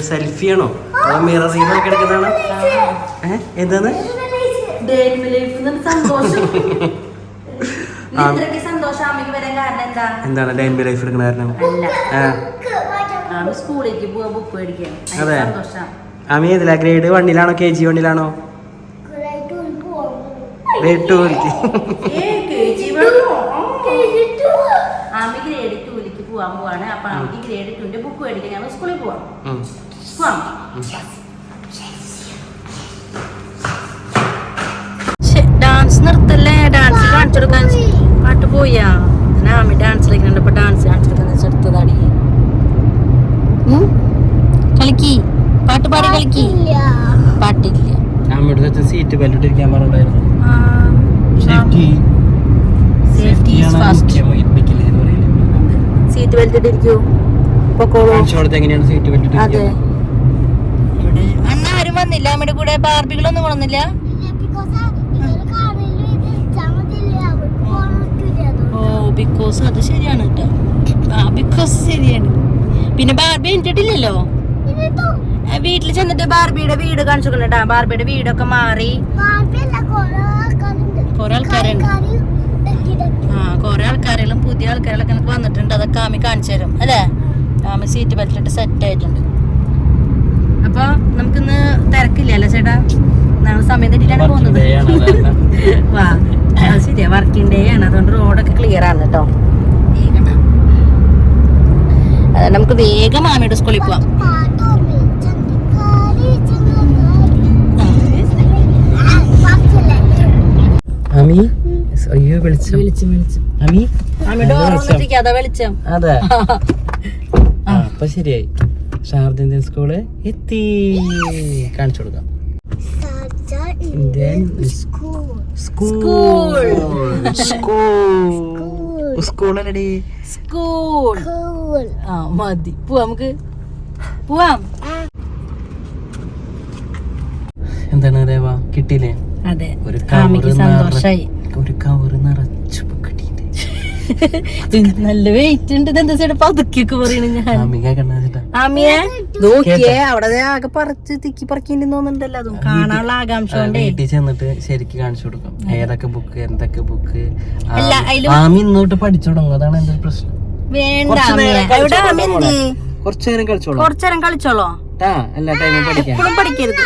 സെൽഫിയാണോ അതോ മിററിലൊക്കെ എടുക്കുന്നതാണ്? എന്താണ് എന്താണ് ഡേ ഇൻ മൈ ലൈഫ് എടുക്കുന്ന കാരണം? അതെ. ആമി ഏതിലാ? ഗ്രേഡ് 1-ലാണോ KG 1-ലാണോ? ഗ്രേഡ് 2-ലേക്ക്. ആമി ഗ്രേഡ് 2-ലേക്ക് പോവാൻ പോവാണ്. അപ്പൊ ആമിക്ക് ഗ്രേഡ് 2-ന്റെ ബുക്ക് മേടിക്കാൻ ഞങ്ങൾ സ്കൂളിൽ പോവാം. ഡാൻസ് നിർത്തല്ലേ, ഡാൻസ് കാണിച്ചു കൊടുക്കാൻ. പാട്ട് പോയാ ആമി ഡാൻസിലേക്ക് കണ്ടപ്പോ ഡാൻസ് കാണിച്ചു കൊടുക്കാൻ ചെറുത്തതാടി. കളിക്കി പാട്ട് പാടി കളിക്കി. പാട്ടില്ല. സീറ്റ് ബെൽറ്റ് ഇരിക്കാൻ പറഞ്ഞിട്ടുണ്ടായിരുന്നു. സീറ്റ് ബെൽറ്റ് ഇട്ടിരിക്കൂ. അതെ. അന്ന് ആരും വന്നില്ല നമ്മുടെ കൂടെ? ബാർബികളൊന്നും കൊണ്ടുവന്നില്ല? ഓ ബിക്കോസ് അത് ശരിയാണ് കേട്ടോ. ബിക്കോസ് ശരിയാണ്. പിന്നെ ബാർബി എനിട്ടിട്ടില്ലല്ലോ. വീട്ടിൽ ചെന്നിട്ട് ബാർബിയുടെ വീട് കാണിച്ചു കൊടുക്കണ്ടാ. ബാർബിയുടെ വീടൊക്കെ മാറി കൊറേ ആൾക്കാരുണ്ട്. കൊറേ ആൾക്കാരെല്ലാം പുതിയ ആൾക്കാരെല്ലാം വന്നിട്ടുണ്ട്. അതൊക്കെ ആമി കാണിച്ചു തരും അല്ലേ? ആമി സീറ്റ് ബെൽറ്റ് ഇട്ട് സെറ്റ് ആയിട്ടുണ്ട്. അപ്പൊ നമുക്കിന്ന് തിരക്കില്ലല്ലോ ചേട്ടാ? നമ്മൾ സമയം തെറ്റിയിട്ടാണ് പോകുന്നത്. വാ, അത് ശരിയാ, വർക്കിംഗ് ഡേ ആണ്. അതുകൊണ്ട് റോഡൊക്കെ ക്ലിയർ ആണ് കേട്ടോ. അതെ, നമുക്ക് വേഗം ആമിയുടെ സ്കൂളിൽ പോവാം. അപ്പൊ ശരിയായി. ഷാർജ ഇന്ത്യൻ സ്കൂള് എത്തി. കാണിച്ചു കൊടുക്കാം. ഇന്ത്യൻ സ്കൂളല്ലടി, സ്കൂൾ. ആ മതി, പോവാം, നമുക്ക് പോവാം. എന്താണ് രേവ കിട്ടിയില്ലേ? അതെ, ഒരു സന്തോഷായി. ഒരു കവറ് നിറച്ചു കിട്ടിയിട്ട് നല്ല വെയിറ്റ് ഉണ്ട്. എന്താ ചേട്ടാ പതുക്കിയൊക്കെ പറയണ? ഞാൻ ആമിയെ നോക്കിയേ, അവിടെ ആകെ പറിച്ച് തിക്കി പറിക്കേണ്ടി തോന്നുന്നുണ്ടല്ലോ. അതും കാണാനുള്ള ആകാംക്ഷ കൊണ്ട് വീട്ടിൽ ചെന്നിട്ട് ശരിക്കും കാണിച്ചു കൊടുക്കാം. ഏതൊക്കെ ബുക്ക്, എന്തൊക്കെ ബുക്ക്. ആമി ഇന്നോട്ട് പഠിച്ചു തുടങ്ങും. അതാണ് എന്റെ പ്രശ്നം. വേണ്ട, കുറച്ചേരം കളിച്ചോളൂ. കുറച്ചേരം കളിച്ചോളോ? എല്ലാ ടൈമും എപ്പോഴും പഠിക്കരുത്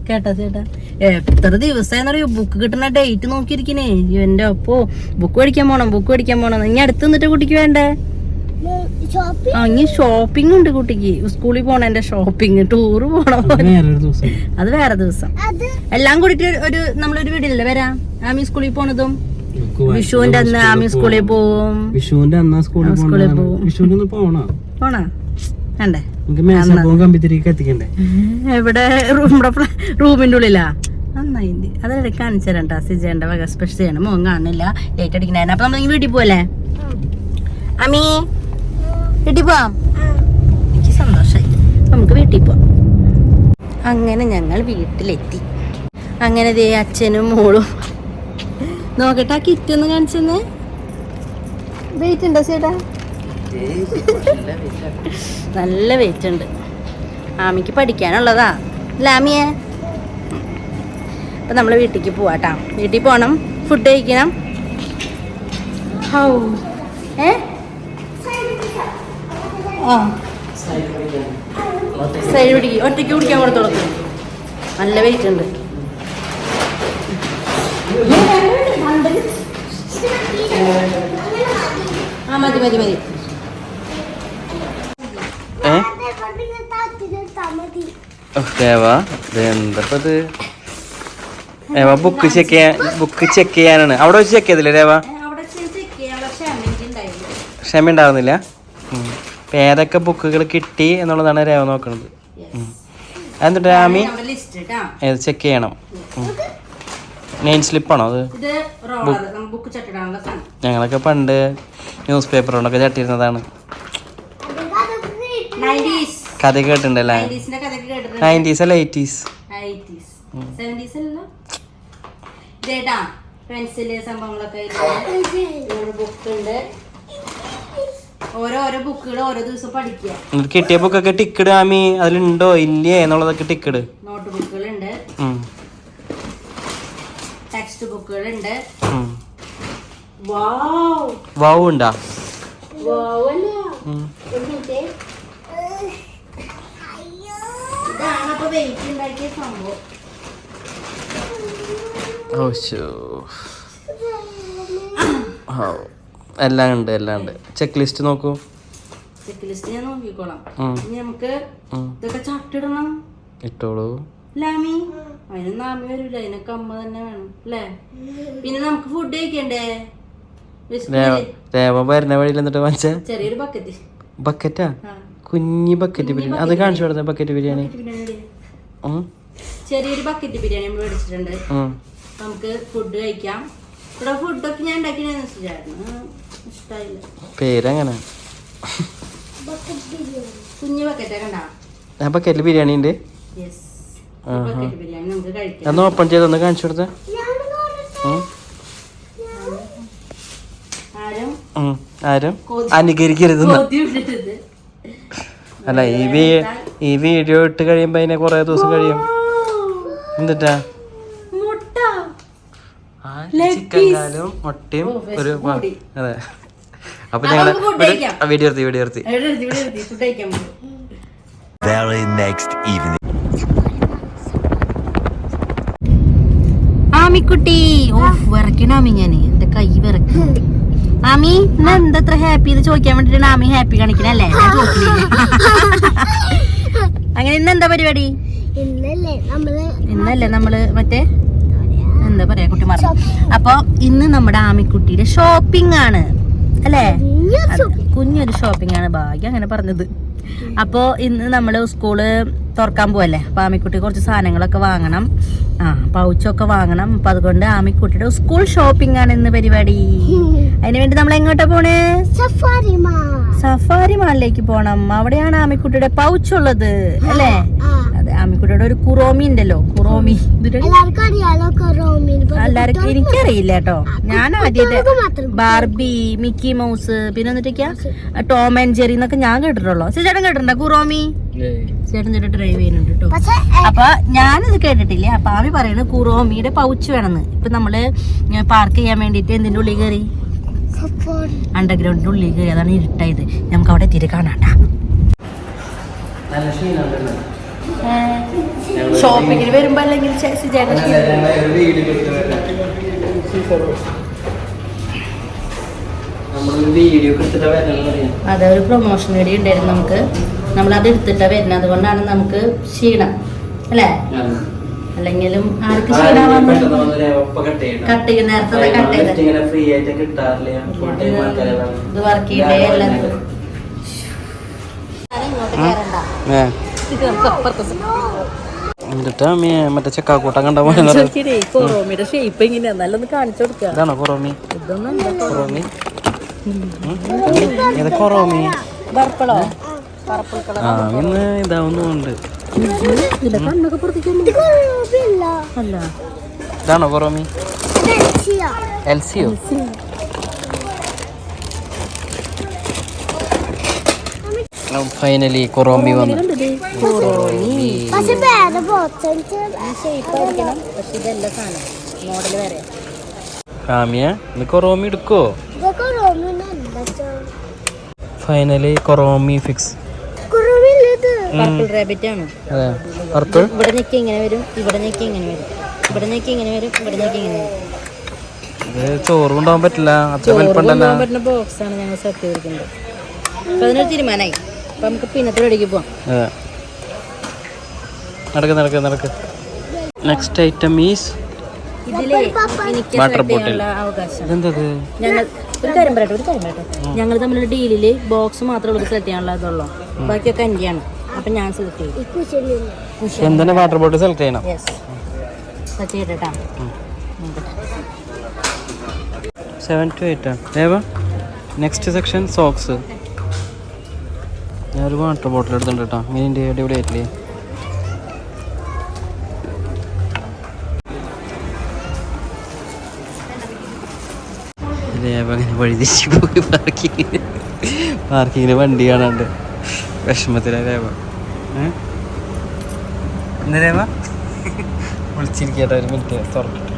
കേട്ടാ ചേട്ടാ. എത്ര ദിവസമായെന്നറിയോ ബുക്ക് കിട്ടുന്ന ഡേറ്റ് നോക്കിയിരിക്കണേ. എന്റെ അപ്പോ ബുക്ക് മേടിക്കാൻ പോണം. ഇനി അടുത്ത് നിന്നിട്ട് കുട്ടിക്ക് വേണ്ടേ? ഇനി ഷോപ്പിംഗ് ഉണ്ട് കുട്ടിക്ക്. സ്കൂളിൽ പോണേന്റെ ഷോപ്പിംഗ്, ടൂറ് പോണം. അത് വേറെ ദിവസം. എല്ലാം കൂടിട്ട് നമ്മളൊരു വീടിലല്ലേ വരാം. ആമി സ്കൂളിൽ പോണതും വിഷുവിന്റെ അന്ന് ആമി സ്കൂളിൽ പോവും. വിഷുവിന്റെ അന്ന് സ്കൂളിൽ പോവും. പോണോ? വേണ്ടേ? എവിടെ? റൂമിന്റെ ഉള്ളിലാ. നന്നായി. അതെ കാണിച്ചു തരണ്ട. സിജേന്റെ വക സ്പെഷ്യൽ ചെയ്യണം. മോൻ കാണില്ല, ലേറ്റ് അടിക്കണ. അപ്പൊ നമ്മൾ വീട്ടിൽ പോവല്ലേ അമ്മീ? വീട്ടിൽ പോവാം. എനിക്ക് സന്തോഷായി. നമുക്ക് വീട്ടിൽ പോവാം. അങ്ങനെ ഞങ്ങൾ വീട്ടിലെത്തി. അങ്ങനെ ദേ അച്ഛനും മോളും. നോക്കട്ടെ, ആ കിറ്റ് ഒന്ന് കാണിച്ചെന്ന്. വെയിറ്റ് ഉണ്ടോ ചേട്ടാ? നല്ല വെയിറ്റ് ഉണ്ട്. ആമിക്ക് പഠിക്കാനുള്ളതാ അല്ല ആമിയെ? അപ്പം നമ്മൾ വീട്ടിലേക്ക് പോവാട്ടാ. വീട്ടിൽ പോകണം, ഫുഡ് കഴിക്കണം. സൈഡ് പിടിക്കും, ഒറ്റയ്ക്ക് കുടിക്കാൻ കൊടുത്തോളൂ. നല്ല വെയിറ്റ് ഉണ്ട്. മതി. ബുക്ക് ചെക്ക് ചെയ്യാനാണ്. അവിടെ വെച്ച് ചെക്ക് ചെയ്തില്ലേ രേവ? ക്ഷമ ഉണ്ടാവുന്നില്ല. ഏതൊക്കെ ബുക്കുകൾ കിട്ടി എന്നുള്ളതാണ് രേവ നോക്കുന്നത്. എന്നിട്ട് ആമി ചെക്ക് ചെയ്യണം. നെയിം സ്ലിപ്പാണോ അത്? ഞങ്ങളൊക്കെ പണ്ട് ന്യൂസ് പേപ്പർ കൊണ്ടൊക്കെ ചട്ടിയിരുന്നതാണ്. കഥ കേട്ടിട്ടുണ്ടല്ലേ? 90s അല്ല 80s? പെൻസില് സംഭവങ്ങളൊക്കെ ബുക്ക് ഉണ്ട്. ഓരോരോ ബുക്കുകൾ ഓരോ ദിവസം പഠിക്കുക. കിട്ടിയ ബുക്കൊക്കെ ടിക്കറ്റ് ആമി അതിലുണ്ടോ ഇല്ലേ എന്നുള്ളതൊക്കെ ടിക്കറ്റ്. നോട്ട് ബുക്കുകളുണ്ട്, ടെക്സ്റ്റ് ബുക്കുകളുണ്ട്. വാവ് ഉണ്ടാ? ഇതാണ് വെയിറ്റ് ഉണ്ടാക്കിയ സംഭവം. എല്ലാം ഉണ്ട്. ചെക്ക് ലിസ്റ്റ് നോക്കൂ. ചെക്ക് ലിസ്റ്റ് ഞാൻ നോക്കിക്കോളാം. ഇനി നമുക്ക് ഇതൊക്കെ ചട്ടിടണം. ഇട്ടോളൂ. ലാമി അതിനൊന്നും ആമി വരൂല, അതിനൊക്കെ അമ്മ തന്നെ വേണം അല്ലേ? പിന്നെ നമുക്ക് ഫുഡ് കഴിക്കണ്ടേ? ദേവ വരുന്ന വഴിയിൽ എന്നിട്ട് വാങ്ങിച്ച ചെറിയൊരു ബക്കറ്റ്. ബക്കറ്റാ? കുഞ്ഞി ബക്കറ്റ് ബിരിയാണി. അത് കാണിച്ചു കൊടുത്ത ബക്കറ്റ് ബിരിയാണി. ചെറിയൊരു ബക്കറ്റ് ബിരിയാണി നമ്മൾ മേടിച്ചിട്ടുണ്ട്. നമുക്ക് ഫുഡ് കഴിക്കാം. ഇവിടെ ഫുഡൊക്കെ ഞാൻ ഉണ്ടാക്കിയെന്ന് ഇഷ്ടായില്ല. പേരങ്ങനെ കുഞ്ഞു ബക്കറ്റ് കണ്ടാ? ബക്കറ്റിൽ ബിരിയാണി ഉണ്ട്. ബക്കറ്റ് ബിരിയാണി നമുക്ക് കഴിക്കാം. ഒന്ന് ഓപ്പൺ ചെയ്തൊന്ന് കാണിച്ചു കൊടുത്ത. ആരും അനുകരിക്കരുത്. അല്ല ഈ വീഡിയോ ഇട്ട് കഴിയുമ്പോ അതിനെ കൊറേ ദിവസം കഴിയും. എന്നിട്ടാ ചിക്കൻ കാലും മുട്ടയും ഒരു. അതെ, അപ്പൊ ഞങ്ങള് വീഡിയോ നിർത്തി. ആമിക്കുട്ടി വിറക്കണ ആമി, ഞാൻ എന്റെ കൈ വിറക്കും. ആമി ഇന്ന് എന്താ അത്ര ഹാപ്പി എന്ന് ചോദിക്കാൻ വേണ്ടിട്ടാണ് ആമി ഹാപ്പി കാണിക്കണല്ലേ? അങ്ങനെ ഇന്ന് എന്താ പരിപാടി? ഇന്നല്ലേ നമ്മള് മറ്റേ എന്താ പറയാ കുട്ടി മറന്നു. അപ്പൊ ഇന്ന് നമ്മുടെ ആമിക്കുട്ടിയുടെ ഷോപ്പിംഗ് ആണ് അല്ലേ? കുഞ്ഞൊരു ഷോപ്പിംഗ് ആണ്, ഭാഗ്യം അങ്ങനെ പറഞ്ഞത്. അപ്പോ ഇന്ന് നമ്മള് സ്കൂള് തുറക്കാൻ പോവല്ലേ, അപ്പൊ ആമിക്കുട്ടി കുറച്ച് സാധനങ്ങളൊക്കെ വാങ്ങണം, പൗച്ചൊക്കെ വാങ്ങണം. അപ്പൊ അതുകൊണ്ട് ആമിക്കുട്ടിയുടെ സ്കൂൾ ഷോപ്പിംഗ് ആണ് ഇന്ന് പരിപാടി. അതിനുവേണ്ടി നമ്മൾ എങ്ങോട്ടാ പോണേ? സഫാരി മാളിലേക്ക് പോണം. അവിടെയാണ് ആമിക്കുട്ടിയുടെ പൗച്ച് ഉള്ളത് അല്ലേ? അതെ, ആമിക്കുട്ടിയുടെ ഒരു കുറോമി ഉണ്ടല്ലോ, കുറോമി. എല്ലാവർക്കും എനിക്കറിയില്ല കേട്ടോ. ഞാൻ ആദ്യമായിട്ട് ബാർബി, മിക്കി മൗസ്, പിന്നെ എന്നിട്ടൊക്കെയാ ടോം ആൻഡ് ജെറി എന്നൊക്കെ ഞാൻ കേട്ടിട്ടുള്ളൂ. ചേട്ടൻ കേട്ടിട്ടുണ്ടോ കുറോമി? ചേട്ടൻ ഡ്രൈവ് ചെയ്യുന്നുണ്ട് കേട്ടോ. അപ്പൊ ഞാനിത് കേട്ടിട്ടില്ല. അപ്പൊ ആമി പറയുന്നത് കുറോമിയുടെ പൗച്ച് വേണമെന്ന്. ഇപ്പൊ നമ്മള് പാർക്ക് ചെയ്യാൻ വേണ്ടിട്ട് എന്തിന്റെ ഉള്ളിൽ കയറി? അണ്ടർഗ്രൗണ്ടിന്റെ ഉള്ളിൽ കയറി. അതാണ് ഇരുട്ടായത്. നമുക്ക് അവിടെ എത്തിയിട്ട് കാണാണ്ട. ഷോപ്പിങ്ങിന് വരുമ്പോ അല്ലെങ്കിൽ അതെ, ഒരു പ്രൊമോഷൻ വീഡിയോ ഉണ്ടായിരുന്നു നമുക്ക്. നമ്മളത് എടുത്തിട്ടാ വരുന്നത്. അതുകൊണ്ടാണ് നമുക്ക് ക്ഷീണം അല്ലേ? അല്ലെങ്കിലും ആർക്ക് ക്ഷീണമാവാൻ കട്ട് ചെയ്ത് നേരത്തെ കട്ട് ചെയ്ത് ഇത് വർക്ക് ചെയ്യണ്ടേ എല്ലാം. മറ്റേ ചെക്കാക്കൂട്ടം കണ്ട കൊറോമിയുടെ ഷേപ്പ് എങ്ങനെയാ നല്ലൊന്ന് കാണിച്ചു കൊടുക്കുക. ഇതാണോ കൊറോമി? കൊറോമി ഇത് കൊറോമി പർപ്പിളോ? ഇന്ന് ഇതാവുന്നുണ്ട്. ഇതാണോ കൊറോമി? എൽസിയോ? ഫൈനലി കൊറോമി വന്നു. കൊറോമി എടുക്കോ? Finally Kuromi fix. Purple rabbit ആണ്. ഇവിടെ ഞെക്കി ഇങ്ങനെ വരും, ഇവിടെ ഞെക്കി ഇങ്ങനെ വരും, ഇവിടെ ഞെക്കി ഇങ്ങനെ വരും, ഇവിടെ ഞെക്കി ഇങ്ങനെ വരും. ചോറ് കൊണ്ടുപോകാൻ പറ്റില്ല, പറ്റുന്ന ബോക്സ് ആണ് ഞങ്ങൾ സെറ്റ് ചെയ്തിരിക്കുന്നത്. അപ്പൊ അതിനൊരു തീരുമാനമായി. അപ്പൊ നമുക്ക് പിന്നത്തെ റെഡിക്ക് പോവാം. നടക്ക്. നെക്സ്റ്റ് ഐറ്റം ഈസ് ഇതില് എനിക്ക് അവകാശം. ഞങ്ങൾ ഒരു കാര്യം പറയട്ടെ. ഞങ്ങൾ തമ്മിലുള്ള ഡീലില് ബോക്സ് മാത്രമേ ഉള്ളൂ സെലക്ട് ചെയ്യാനുള്ളതുള്ളൂ. ബാക്കിയൊക്കെ എന്റെയാണ്. അപ്പൊ ഞാൻ സെലക്ട് ചെയ്യും. വാട്ടർ ബോട്ടിൽ സെലക്ട് ചെയ്യണം. സെലക്ട് ചെയ്തിട്ടാ 7 to 8. Next section socks. ഞാനൊരു വാട്ടർ ബോട്ടിൽ എടുത്തിട്ടുണ്ട് കേട്ടോ. മീനിൻ്റെ ഇവിടെ ആയിട്ടില്ലേ? വഴി തിരിച്ചു പോയി പാർക്കിങ്ങിന് വണ്ടി കാണാണ്ട് വിഷമത്തില രേവ. എന്താ രേവ വിളിച്ചിരിക്കട്ടെ, ഒരു മിനിറ്റ് തുറക്കട്ടെ.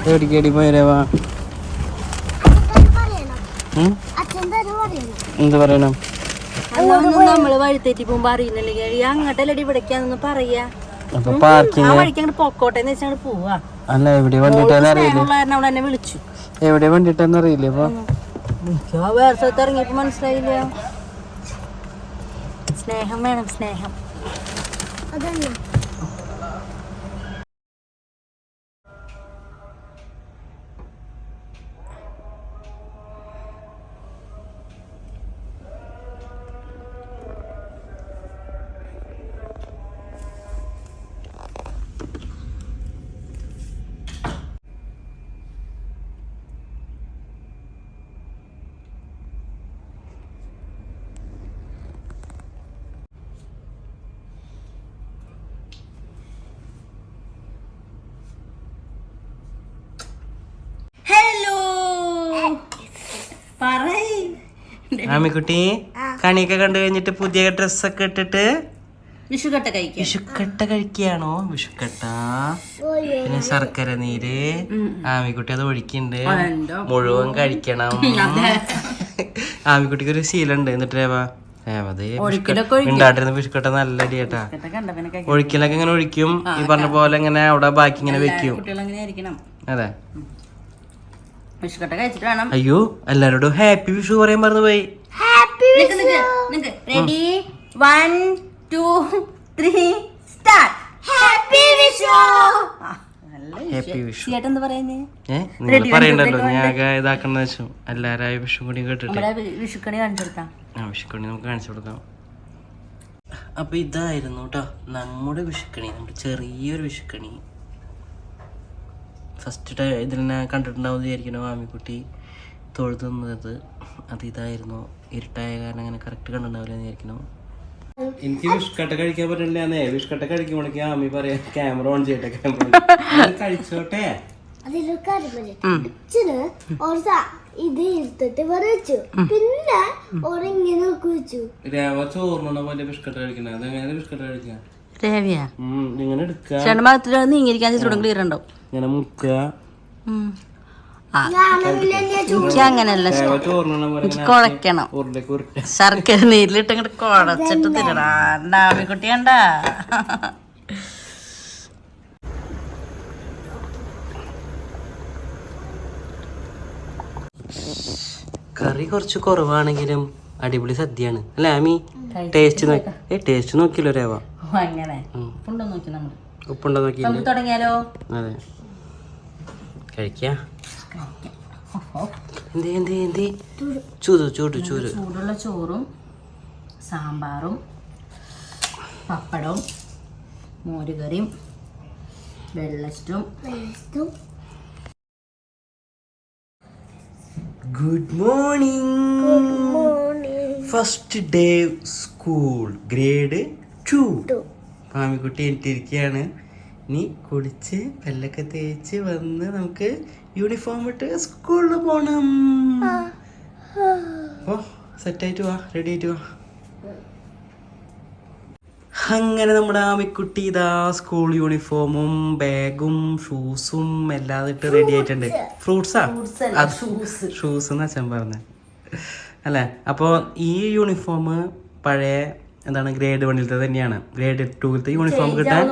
എവിടേക്കടി പോയ രേവ? എന്ത് പറയണം? നമ്മള് വഴിത്തേറ്റി പോകുമ്പോ അറിയുന്നില്ലെങ്കിൽ അങ്ങോട്ടല്ലേ ഇവിടേക്കാന്നൊന്ന് പറയാ. അപ്പൊ പാർക്കിങ് വഴിക്കങ്ങോട്ട് പൊക്കോട്ടെ എന്ന് വെച്ചാൽ പോവാ. അല്ല എവിടെ വണ്ടിട്ടാന്ന് അറിയില്ല, അവിടെ എന്നെ വിളിച്ചു. എവിടെ വണ്ടിട്ടാന്ന് അറിയില്ല. അപ്പൊ വേറെ സ്ഥലത്ത് ഇറങ്ങിയപ്പോ മനസ്സിലായില്ല. സ്നേഹം വേണം, സ്നേഹം. ആമിക്കുട്ടി കണിയൊക്കെ കണ്ടു കഴിഞ്ഞിട്ട് പുതിയ ഡ്രസ്സൊക്കെ ഇട്ടിട്ട് വിഷുക്കട്ട കഴിക്കുകയാണോ? വിഷുക്കട്ട പിന്നെ ശർക്കര നീര്. ആമിക്കുട്ടി അത് ഒഴിക്കുന്നുണ്ട്, മുഴുവൻ കഴിക്കണം. ആമിക്കുട്ടിക്ക് ഒരു ശീലമുണ്ട്. എന്നിട്ട് ഉണ്ടാട്ടിരുന്ന വിഷുക്കട്ട നല്ല അടിയേട്ടാ. ഒഴിക്കലൊക്കെ ഇങ്ങനെ ഒഴിക്കും, ഈ പറഞ്ഞ പോലെ ഇങ്ങനെ അവിടെ ബാക്കി ഇങ്ങനെ വെക്കും. അതെ. അയ്യോ, എല്ലാരോടും ഹാപ്പി വിഷു പറയാൻ മറന്നു പോയി. Ready 1 2 3 start. Happy Vishu. Happy Vishu എന്താ പറയുന്നേ? നിങ്ങൾ പറയണ്ടല്ലോ, ഞാൻ ഇതാക്കണ വെച്ചു. എല്ലാരും വിഷു കൂടി കേട്ടിട്ട് വിഷുക്കണി കാണിച്ചു കൊടുക്കാം. വിഷുക്കണി നമുക്ക് കാണിച്ചു കൊടുക്കാം. അപ്പൊ ഇതായിരുന്നു കേട്ടോ നമ്മുടെ വിഷുക്കണി, നമ്മുടെ ചെറിയൊരു വിഷുക്കണി. ഫസ്റ്റ് ഇതിനെ കണ്ടിട്ടുണ്ടാവും വിചാരിക്കണോ ആമിക്കുട്ടി തൊഴുതുന്നത്. അത് ഇതായിരുന്നു. ഇരുട്ടായ കാരണം അങ്ങനെ കറക്റ്റ് കണ്ടിട്ടുണ്ടാവില്ല വിചാരിക്കണോ. എനിക്ക് വിഷുക്കട്ട കഴിക്കാൻ പറ്റില്ലേ? വിഷുക്കട്ട കഴിക്കുമ്പോഴേക്ക് ആമി പറയാ ക്യാമറ ഓൺ ചെയ്യട്ടെ, ക്യാമറ കഴിച്ചോട്ടെ. ഇത് എടുത്തിട്ട് വെച്ചു, പിന്നെ ഇങ്ങനെ വെച്ചു. രേവ ചോറിനുള്ള പോലെ ബിസ്ക്കറ്റ് കഴിക്കണേ. അതെങ്ങനെ ബിസ്ക്കറ്റ് കഴിക്കാം? രേവയാ ഇങ്ങനെ എടുക്കുക, ഇങ്ങനെ മുക്കുക. അങ്ങനല്ല, കുഴക്കണം. ശർക്കര നീരിലിട്ട് ഇങ്ങോട്ട് കുഴച്ചിട്ട് തിരണാമിക്കുട്ടി കണ്ട. കറി കുറച്ച് കുറവാണെങ്കിലും അടിപൊളി സദ്യയാണ് അല്ലേ ആമി? ടേസ്റ്റ് നോക്കിയല്ലോ രേവ. അങ്ങനെ ഉപ്പുണ്ടോ നോക്കി തുടങ്ങിയാലോ? അതെ, കഴിക്കാം. ചൂടുള്ള ചോറും സാമ്പാറും പപ്പടവും മോരുകറിയും വെള്ളച്ചും. Good morning. First day school grade 2. ആമിക്കുട്ടി എനിട്ടിരിക്കുകയാണ്. ഇനി കുളിച്ച് പല്ലൊക്കെ തേച്ച് വന്ന് നമുക്ക് യൂണിഫോം ഇട്ട് സ്കൂളിൽ പോണം. ഓ സെറ്റായിട്ട് വാ, റെഡി ആയിട്ട് വാ. അങ്ങനെ നമ്മുടെ ആമിക്കുട്ടി ഇതാ സ്കൂൾ യൂണിഫോമും ബാഗും ഷൂസും എല്ലാം ഇട്ട് റെഡി ആയിട്ടുണ്ട്. ഫ്രൂട്ട്സാ? ഷൂസ് എന്ന് അച്ഛൻ പറഞ്ഞ അല്ലേ? അപ്പോൾ ഈ യൂണിഫോം പഴയ എന്താണ് ഗ്രേഡ് 1 തന്നെയാണ്. ഗ്രേഡ് 2 യൂണിഫോം കിട്ടാൻ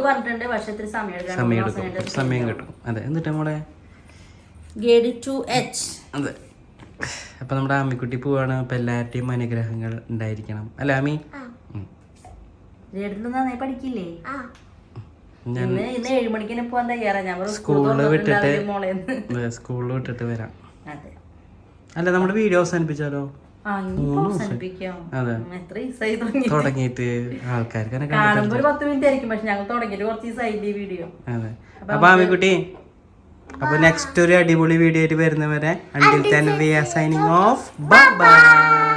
സമയം കിട്ടും. അതെ, എന്നിട്ട് നമ്മുടെ ഗ്രേഡ് 2H. അതെ. അപ്പൊ നമ്മുടെ ആമിക്കുട്ടി പോവാണ്. അപ്പൊ എല്ലാവരുടെയും അനുഗ്രഹങ്ങൾ ഉണ്ടായിരിക്കണം അല്ലേ ആമി? പഠിക്കില്ലേ? സ്കൂളിൽ വിട്ടിട്ട് വരാം. അല്ല, നമ്മുടെ വീഡിയോ അവസാനിപ്പിച്ചാലോ? അതെ, തുടങ്ങിയിട്ട് ആൾക്കാർക്ക് അതെ. അപ്പൊ ആമിക്കുട്ടി, അപ്പൊ നെക്സ്റ്റ് ഒരു അടിപൊളി വീഡിയോ ആയിട്ട് വരുന്നവരെ until then we are signing off. Bye bye.